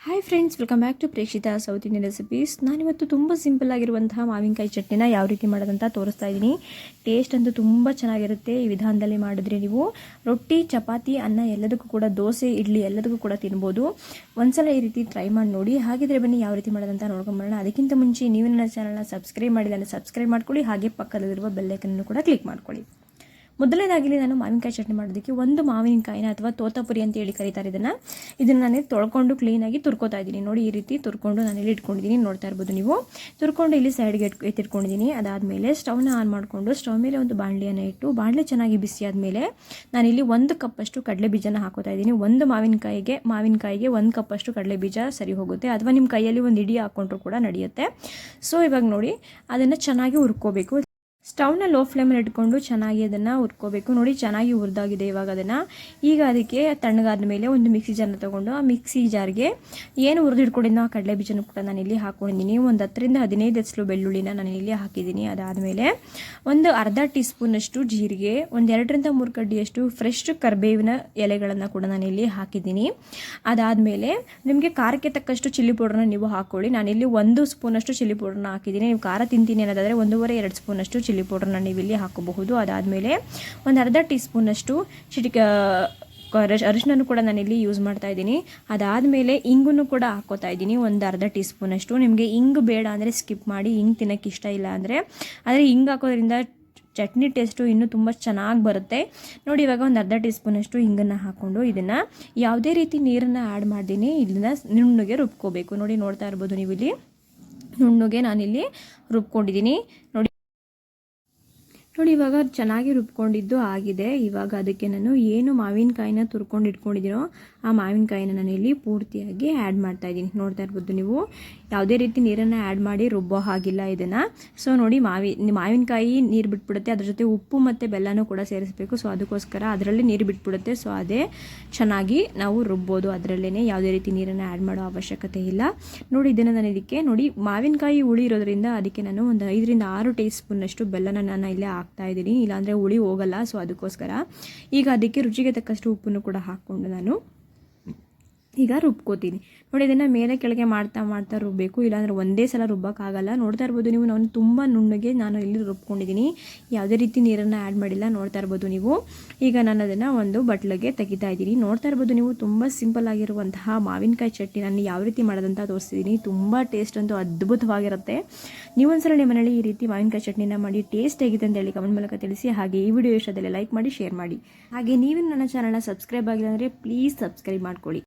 Hi friends, welcome back to Prekshita south Indian recipes. ನಾನಿವತ್ತು ತುಂಬ simple ಆಗಿರುವಂತಹ ಮಾವಿನಕಾಯಿ ಚಟ್ನಿನ ಯಾವ ರೀತಿ ಮಾಡೋದಂತ ತೋರಿಸ್ತಾ ಇದ್ದೀನಿ. ಟೇಸ್ಟ್ ಅಂತೂ ತುಂಬ ಚೆನ್ನಾಗಿರುತ್ತೆ. ಈ ವಿಧಾನದಲ್ಲಿ ಮಾಡಿದ್ರೆ ನೀವು ರೊಟ್ಟಿ, ಚಪಾತಿ, ಅನ್ನ ಎಲ್ಲದಕ್ಕೂ ಕೂಡ, ದೋಸೆ, ಇಡ್ಲಿ ಎಲ್ಲದಕ್ಕೂ ಕೂಡ ತಿನ್ಬೋದು. ಒಂದ್ಸಲ ಈ ರೀತಿ ಟ್ರೈ ಮಾಡಿ ನೋಡಿ. ಹಾಗಿದ್ರೆ ಬನ್ನಿ ಯಾವ ರೀತಿ ಮಾಡೋದಂತ ನೋಡ್ಕೊಂಬರೋಣ. ಅದಕ್ಕಿಂತ ಮುಂಚೆ ನೀವು ನನ್ನ ಚಾನಲ್ನ ಸಬ್ಸ್ಕ್ರೈಬ್ ಮಾಡಿದರೆ ಸಬ್ಸ್ಕ್ರೈಬ್ ಮಾಡ್ಕೊಳ್ಳಿ. ಹಾಗೆ ಪಕ್ಕದಲ್ಲಿರುವ ಬೆಲ್ಲೈಕನ್ನು ಕೂಡ ಕ್ಲಿಕ್ ಮಾಡ್ಕೊಳ್ಳಿ. ಮೊದಲನೇದಾಗಿ ನಾನು ಮಾವಿನಕಾಯಿ ಚಟ್ನಿ ಮಾಡೋದಕ್ಕೆ ಒಂದು ಮಾವಿನಕಾಯಿನ ಅಥವಾ ತೋತಾಪುರಿ ಅಂತ ಹೇಳಿ ಕರೀತಾರೆ ಇದನ್ನು ನಾನು ತೊಳ್ಕೊಂಡು ಕ್ಲೀನಾಗಿ ತುರ್ಕೋತಾ ಇದ್ದೀನಿ. ನೋಡಿ, ಈ ರೀತಿ ತುರ್ಕೊಂಡು ನಾನು ಇಲ್ಲಿ ಇಟ್ಕೊಂಡಿದ್ದೀನಿ. ನೋಡ್ತಾ ಇರ್ಬೋದು ನೀವು. ತುರ್ಕೊಂಡು ಇಲ್ಲಿ ಸೈಡ್ಗೆ ಎತ್ತಿಟ್ಕೊಂಡಿದ್ದೀನಿ. ಅದಾದಮೇಲೆ ಸ್ಟವ್ನ ಆನ್ ಮಾಡಿಕೊಂಡು ಸ್ಟವ್ ಮೇಲೆ ಒಂದು ಬಾಣಲೆಯನ್ನು ಇಟ್ಟು, ಬಾಣಲೆ ಚೆನ್ನಾಗಿ ಬಿಸಿ ಆದಮೇಲೆ ನಾನಿಲ್ಲಿ 1 ಕಪ್ಪಷ್ಟು ಕಡಲೆ ಬೀಜನ ಹಾಕೋತಾ ಇದ್ದೀನಿ. ಒಂದು ಮಾವಿನಕಾಯಿಗೆ 1 ಕಪ್ಪಷ್ಟು ಕಡಲೆ ಬೀಜ ಸರಿ ಹೋಗುತ್ತೆ. ಅಥವಾ ನಿಮ್ಮ ಕೈಯಲ್ಲಿ ಒಂದು ಇಡಿ ಹಾಕ್ಕೊಂಡ್ರು ಕೂಡ ನಡೆಯುತ್ತೆ. ಸೊ ಇವಾಗ ನೋಡಿ, ಅದನ್ನು ಚೆನ್ನಾಗಿ ಹುರ್ಕೋಬೇಕು. ಸ್ಟವ್ನ ಲೋ ಫ್ಲೇಮಲ್ಲಿ ಇಟ್ಕೊಂಡು ಚೆನ್ನಾಗಿ ಅದನ್ನು ಹುರ್ಕೋಬೇಕು. ನೋಡಿ, ಚೆನ್ನಾಗಿ ಹುರಿದಾಗಿದೆ ಇವಾಗ ಅದನ್ನು. ಈಗ ಅದಕ್ಕೆ ತಣ್ಣಗಾದ ಮೇಲೆ ಒಂದು ಮಿಕ್ಸಿ ಜಾರ್ನ ತೊಗೊಂಡು ಆ ಮಿಕ್ಸಿ ಜಾರ್ಗೆ ಏನು ಹುರಿದಿಟ್ಕೊಂಡಿದ್ದು ಆ ಕಡಲೆ ಬೀಜನೂ ಕೂಡ ನಾನು ಇಲ್ಲಿ ಹಾಕ್ಕೊಂಡಿದ್ದೀನಿ. ಒಂದು 10 ರಿಂದ 15 ಎಸಳು ಬೆಳ್ಳುಳ್ಳಿನ ನಾನು ಇಲ್ಲಿ ಹಾಕಿದ್ದೀನಿ. ಅದಾದಮೇಲೆ ಒಂದು ಅರ್ಧ ಟೀ ಸ್ಪೂನಷ್ಟು ಜೀರಿಗೆ, ಒಂದು 2 ರಿಂದ 3 ಕಡ್ಡಿಯಷ್ಟು ಫ್ರೆಶ್ ಕರಿಬೇವಿನ ಎಲೆಗಳನ್ನು ಕೂಡ ನಾನು ಇಲ್ಲಿ ಹಾಕಿದ್ದೀನಿ. ಅದಾದಮೇಲೆ ನಿಮಗೆ ಖಾರಕ್ಕೆ ತಕ್ಕಷ್ಟು ಚಿಲ್ಲಿ ಪೌಡರ್ನ ನೀವು ಹಾಕ್ಕೊಳ್ಳಿ. ನಾನಿಲ್ಲಿ 1 ಸ್ಪೂನಷ್ಟು ಚಿಲ್ಲಿ ಪೌಡರ್ನ ಹಾಕಿದ್ದೀನಿ. ನೀವು ಖಾರ ತಿಂತೀನಿ ಅನ್ನೋದಾದರೆ 1.5-2 ಸ್ಪೂನಷ್ಟು ಚಿಲ್ಲಿ ಪೌಡರ್ನ ನೀವು ಇಲ್ಲಿ ಹಾಕಬಹುದು. ಅದಾದಮೇಲೆ ಒಂದು ಅರ್ಧ ಟೀ ಸ್ಪೂನಷ್ಟು ಅರಿಶಿನೂ ಕೂಡ ನಾನಿಲ್ಲಿ ಯೂಸ್ ಮಾಡ್ತಾ ಇದ್ದೀನಿ. ಅದಾದಮೇಲೆ ಇಂಗನ್ನು ಕೂಡ ಹಾಕೋತಾ ಇದ್ದೀನಿ, ಒಂದು ಅರ್ಧ ಟೀ ಸ್ಪೂನಷ್ಟು. ನಿಮಗೆ ಇಂಗು ಬೇಡ ಅಂದರೆ ಸ್ಕಿಪ್ ಮಾಡಿ. ಇಂಗು ತಿನ್ನೋಕ್ಕೆ ಇಷ್ಟ ಇಲ್ಲ ಅಂದರೆ ಇಂಗು ಹಾಕೋದ್ರಿಂದ ಚಟ್ನಿ ಟೇಸ್ಟು ಇನ್ನೂ ತುಂಬ ಚೆನ್ನಾಗಿ ಬರುತ್ತೆ. ನೋಡಿ, ಇವಾಗ ಒಂದು ಅರ್ಧ ಟೀ ಸ್ಪೂನಷ್ಟು ಇಂಗನ್ನು ಹಾಕ್ಕೊಂಡು ಇದನ್ನು ಯಾವುದೇ ರೀತಿ ನೀರನ್ನು ಆ್ಯಡ್ ಮಾಡ್ತೀನಿ, ಇದನ್ನು ನುಣ್ಣಗೆ ರುಬ್ಕೋಬೇಕು. ನೋಡ್ತಾ ಇರ್ಬೋದು ನೀವು ಇಲ್ಲಿ ನುಣ್ಣಗೆ ನಾನಿಲ್ಲಿ ರುಬ್ಕೊಂಡಿದ್ದೀನಿ. ನೋಡಿ ಇವಾಗ ಚೆನ್ನಾಗಿ ರುಬ್ಕೊಂಡಿದ್ದು ಆಗಿದೆ. ಇವಾಗ ಅದಕ್ಕೆ ನಾನು ಏನು ಮಾವಿನಕಾಯಿನ ತುರ್ಕೊಂಡು ಇಟ್ಕೊಂಡಿದ್ದೀನೋ ಆ ಮಾವಿನಕಾಯಿನ ನಾನು ಇಲ್ಲಿ ಪೂರ್ತಿಯಾಗಿ ಆ್ಯಡ್ ಮಾಡ್ತಾ ಇದ್ದೀನಿ. ನೋಡ್ತಾ ಇರ್ಬೋದು ನೀವು, ಯಾವುದೇ ರೀತಿ ನೀರನ್ನು ಆ್ಯಡ್ ಮಾಡಿ ರುಬ್ಬೋ ಹಾಗಿಲ್ಲ ಇದನ್ನು. ಸೊ ನೋಡಿ, ಮಾವಿನಕಾಯಿ ನೀರು ಬಿಟ್ಬಿಡುತ್ತೆ. ಅದ್ರ ಜೊತೆ ಉಪ್ಪು ಮತ್ತು ಬೆಲ್ಲನೂ ಕೂಡ ಸೇರಿಸಬೇಕು. ಸೊ ಅದಕ್ಕೋಸ್ಕರ ಅದರಲ್ಲಿ ನೀರು ಬಿಟ್ಬಿಡುತ್ತೆ. ಸೊ ಅದೇ ಚೆನ್ನಾಗಿ ನಾವು ರುಬ್ಬೋದು. ಅದರಲ್ಲೇ ಯಾವುದೇ ರೀತಿ ನೀರನ್ನು ಆ್ಯಡ್ ಮಾಡೋ ಅವಶ್ಯಕತೆ ಇಲ್ಲ. ನೋಡಿ, ಇದನ್ನು ನಾನು ಇದಕ್ಕೆ ನೋಡಿ ಮಾವಿನಕಾಯಿ ಹುಳಿ ಇರೋದ್ರಿಂದ ಅದಕ್ಕೆ ನಾನು ಒಂದು 5 ರಿಂದ 6 ಟೀ ಸ್ಪೂನಷ್ಟು ಬೆಲ್ಲನ ನಾನು ಇಲ್ಲೇ ಹಾಕ್ತಾ ಇದ್ದೀನಿ. ಇಲ್ಲಾಂದರೆ ಹುಳಿ ಹೋಗಲ್ಲ. ಸೊ ಅದಕ್ಕೋಸ್ಕರ ಈಗ ಅದಕ್ಕೆ ರುಚಿಗೆ ತಕ್ಕಷ್ಟು ಉಪ್ಪನ್ನು ಕೂಡ ಹಾಕ್ಕೊಂಡು ನಾನು ಈಗ ರುಬ್ಕೋತೀನಿ. ನೋಡಿ, ಇದನ್ನು ಮೇಲೆ ಕೆಳಗೆ ಮಾಡ್ತಾ ರುಬ್ಬಬೇಕು. ಇಲ್ಲಾಂದರೆ ಒಂದೇ ಸಲ ರುಬ್ಬೋಕ್ಕಾಗಲ್ಲ. ನೋಡ್ತಾ ಇರ್ಬೋದು ನೀವು, ನಾನು ತುಂಬ ನುಣ್ಣಗೆ ನಾನು ಇಲ್ಲಿ ರುಬ್ಕೊಂಡಿದ್ದೀನಿ. ಯಾವುದೇ ರೀತಿ ನೀರನ್ನು ಆ್ಯಡ್ ಮಾಡಿಲ್ಲ. ನೋಡ್ತಾ ಇರ್ಬೋದು ನೀವು. ಈಗ ನಾನು ಅದನ್ನು ಒಂದು ಬಟ್ಲಿಗೆ ತೆಗಿತಾ ಇದ್ದೀನಿ. ನೋಡ್ತಾ ಇರ್ಬೋದು ನೀವು, ತುಂಬ ಸಿಂಪಲ್ ಆಗಿರುವಂತಹ ಮಾವಿನಕಾಯಿ ಚಟ್ನಿ ನಾನು ಯಾವ ರೀತಿ ಮಾಡೋದಂತ ತೋರಿಸ್ತಿದ್ದೀನಿ. ತುಂಬ ಟೇಸ್ಟ್ ಅಂತೂ ಅದ್ಭುತವಾಗಿರುತ್ತೆ. ನೀವೊಂದ್ಸಲ ನಿಮ್ಮ ಮನೆಯಲ್ಲಿ ಈ ರೀತಿ ಮಾವಿನಕಾಯಿ ಚಟ್ನಿನ ಮಾಡಿ ಟೇಸ್ಟ್ ಹೇಗಿದೆ ಅಂತ ಹೇಳಿ ಕಮೆಂಟ್ ಮೂಲಕ ತಿಳಿಸಿ. ಹಾಗೆ ಈ ವಿಡಿಯೋ ಇಷ್ಟದಲ್ಲಿ ಲೈಕ್ ಮಾಡಿ, ಶೇರ್ ಮಾಡಿ. ಹಾಗೆ ನೀವು ನನ್ನ ಚಾನಲ್ನ ಸಬ್ಸ್ಕ್ರೈಬ್ ಆಗಿಲ್ಲ ಅಂದರೆ ಪ್ಲೀಸ್ ಸಬ್ಸ್ಕ್ರೈಬ್ ಮಾಡ್ಕೊಳ್ಳಿ.